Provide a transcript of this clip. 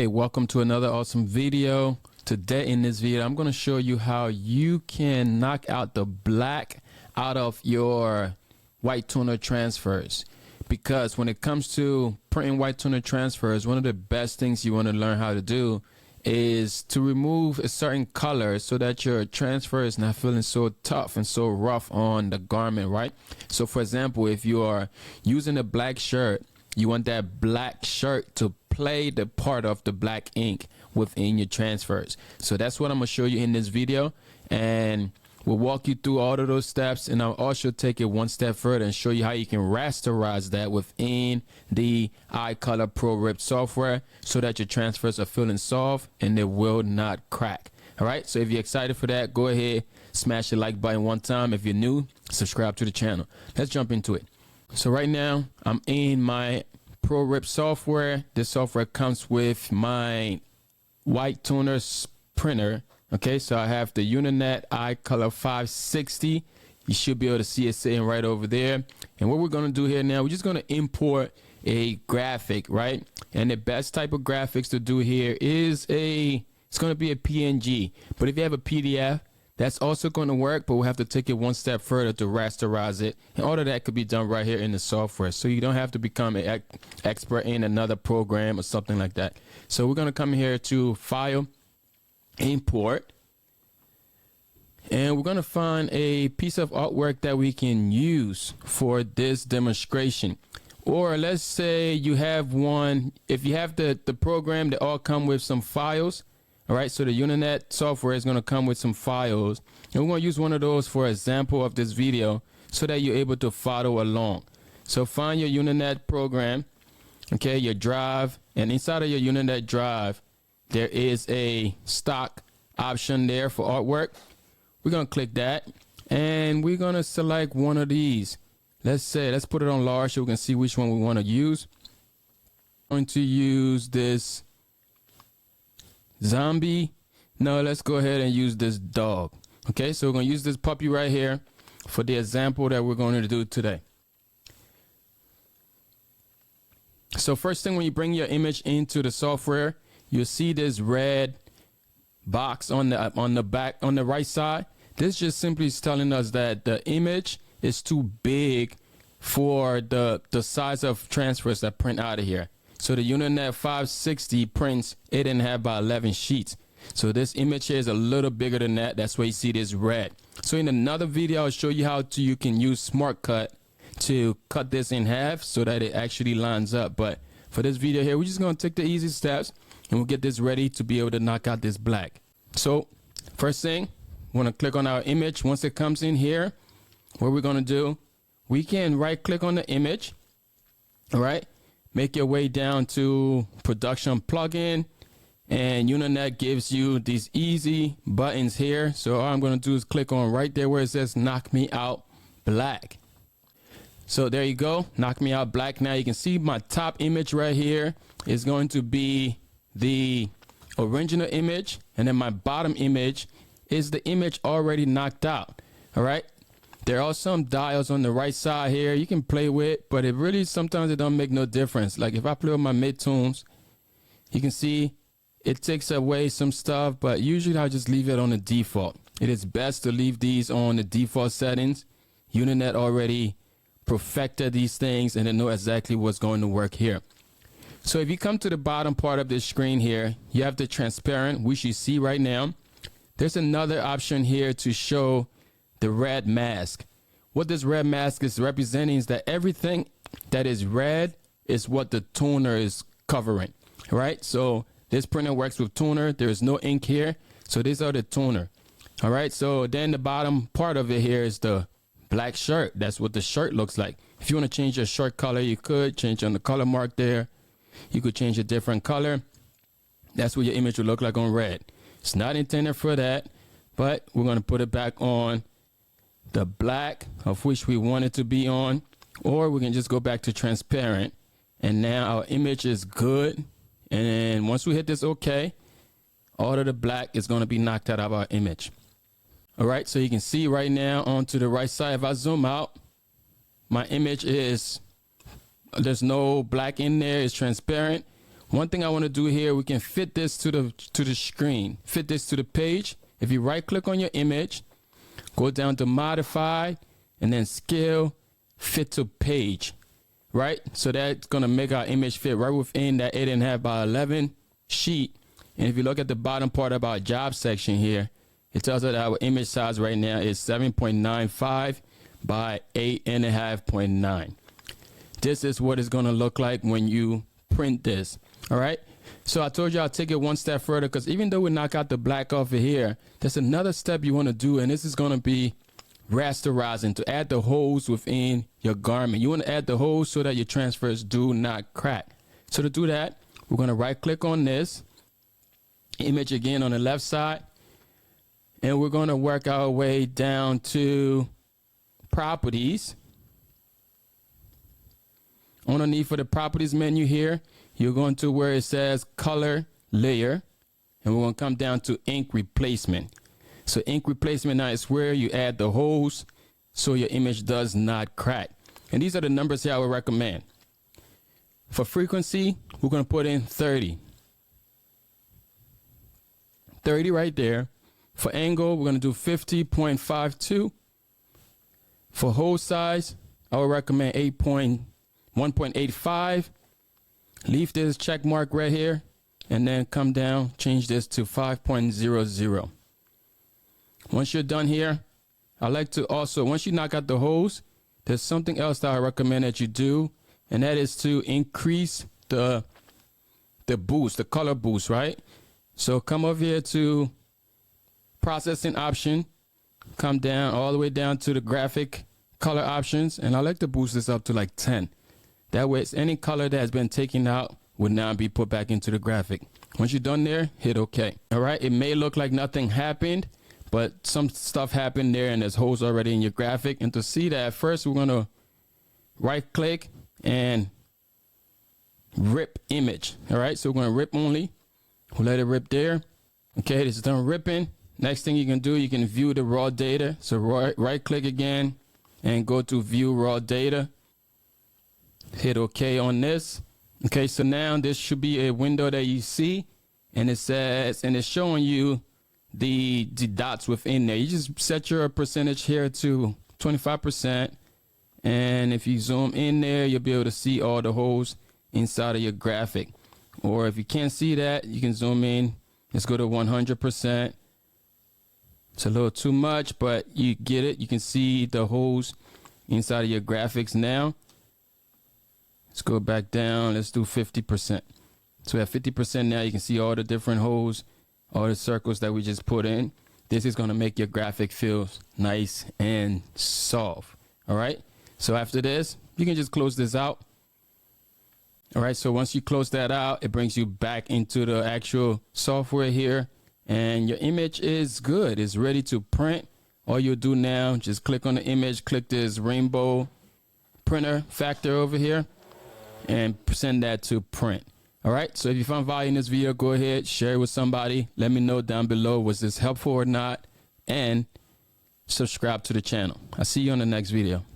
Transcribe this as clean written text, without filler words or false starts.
Hey, welcome to another awesome video. Today in this video, I'm going to show you how you can knock out the black out of your white toner transfers. Because when it comes to printing white toner transfers, one of the best things you want to learn how to do is to remove a certain color so that your transfer is not feeling so tough and so rough on the garment, right? So for example, if you are using a black shirt, you want that black shirt to play the part of the black ink within your transfers. So that's what I'm gonna show you in this video, and we'll walk you through all of those steps, and I'll also take it one step further and show you how you can rasterize that within the iColor Pro Rip software so that your transfers are feeling soft and they will not crack. All right, so if you're excited for that, go ahead, smash the like button one time. If you're new, subscribe to the channel. Let's jump into it. So right now I'm in my Pro Rip software. This software comes with my white toner printer. Okay, so I have the Uninet iColor 560. You should be able to see it sitting right over there. And what we're going to do here now, we're just going to import a graphic, right? And the best type of graphics to do here is it's going to be a PNG. But if you have a PDF, that's also going to work, but we'll have to take it one step further to rasterize it. And all of that could be done right here in the software. So you don't have to become an expert in another program or something like that. So we're going to come here to File, Import, and we're going to find a piece of artwork that we can use for this demonstration. Or let's say you have one, if you have the program that all come with some files. All right, so the Uninet software is going to come with some files, and we're going to use one of those for example of this video so that you're able to follow along. So find your Uninet program, okay, your drive, and inside of your Uninet drive, there is a stock option there for artwork. We're going to click that, and we're going to select one of these. Let's put it on large so we can see which one we want to use. I'm going to use this zombie. No, let's go ahead and use this dog. Okay, so we're going to use this puppy right here for the example that we're going to do today. So first thing, when you bring your image into the software, you'll see this red box on the back on the right side. This just simply is telling us that the image is too big for the size of transfers that print out of here. So the Uninet 560 prints 8.5 by 11 sheets. So this image here is a little bigger than that. That's why you see this red. So in another video, I'll show you how you can use Smart Cut to cut this in half so that it actually lines up. But for this video here, we're just going to take the easy steps and we'll get this ready to be able to knock out this black. So first thing, we want to click on our image. Once it comes in here, what we're going to do, we can right click on the image. All right. Make your way down to production plugin, and Uninet gives you these easy buttons here. So all I'm going to do is click on right there where it says knock me out black. So there you go, knock me out black. Now you can see my top image right here is going to be the original image, and then my bottom image is the image already knocked out. All right. There are some dials on the right side here you can play with, but it really sometimes it don't make no difference. Like if I play with my mid-tones, you can see it takes away some stuff, but usually I'll just leave it on the default. It is best to leave these on the default settings. Uninet already perfected these things and they know exactly what's going to work here. So if you come to the bottom part of this screen here, you have the transparent, which you see right now. There's another option here to show the red mask. What this red mask is representing is that everything that is red is what the toner is covering, right? So this printer works with toner. There is no ink here, so these are the toner. All right, so then the bottom part of it here is the black shirt. That's what the shirt looks like. If you want to change your shirt color, you could change on the color mark there. You could change a different color. That's what your image would look like on red. It's not intended for that, but we're going to put it back on the black of which we want it to be on, or we can just go back to transparent, and now our image is good. And then once we hit this OK, all of the black is going to be knocked out of our image. All right, so you can see right now onto the right side, if I zoom out, my image is, there's no black in there, it's transparent. One thing I want to do here, we can fit this to the screen, fit this to the page. If you right click on your image, go down to modify, and then scale, fit to page, right? So that's going to make our image fit right within that 8.5 by 11 sheet. And if you look at the bottom part of our job section here, it tells us that our image size right now is 7.95 by 8.5.9. This is what it's going to look like when you print this. All right. So I told you I'll take it one step further, because even though we knock out the black off of here, there's another step you want to do. And this is going to be rasterizing, to add the holes within your garment. You want to add the holes so that your transfers do not crack. So to do that, we're going to right click on this image again on the left side. And we're going to work our way down to properties. Underneath for the properties menu here, you're going to where it says color layer, and we're going to come down to ink replacement. So ink replacement now is where you add the holes so your image does not crack. And these are the numbers here I would recommend. For frequency, we're going to put in 30. 30 right there. For angle, we're going to do 50.52. For hole size, I would recommend 1.85. Leave this check mark right here, and then come down, change this to 5.00. Once you're done here, I like to also, once you knock out the holes, there's something else that I recommend that you do, and that is to increase the boost, the color boost, right? So come over here to processing option, come down all the way down to the graphic color options, and I like to boost this up to like 10. That way, any color that has been taken out would now be put back into the graphic. Once you're done there, hit OK. All right, it may look like nothing happened, but some stuff happened there, and there's holes already in your graphic. And to see that, first we're going to right click and rip image. All right, so we're going to rip only. We'll let it rip there. Okay, this is done ripping. Next thing you can do, you can view the raw data. So right click again and go to view raw data. Hit OK on this. Okay, so now this should be a window that you see, and it says, and it's showing you the dots within there. You just set your percentage here to 25, and if you zoom in there, you'll be able to see all the holes inside of your graphic. Or if you can't see that, you can zoom in. Let's go to 100%. It's a little too much, but you get it. You can see the holes inside of your graphics now. Let's go back down. Let's do 50%. So at 50% now, you can see all the different holes, all the circles that we just put in. This is going to make your graphic feel nice and soft. All right. So after this, you can just close this out. All right. So once you close that out, it brings you back into the actual software here, and your image is good. It's ready to print. All you'll do now, just click on the image, click this rainbow printer factor over here, and send that to print. All right. So if you found value in this video, go ahead, share it with somebody. Let me know down below, was this helpful or not? And subscribe to the channel. I'll see you on the next video.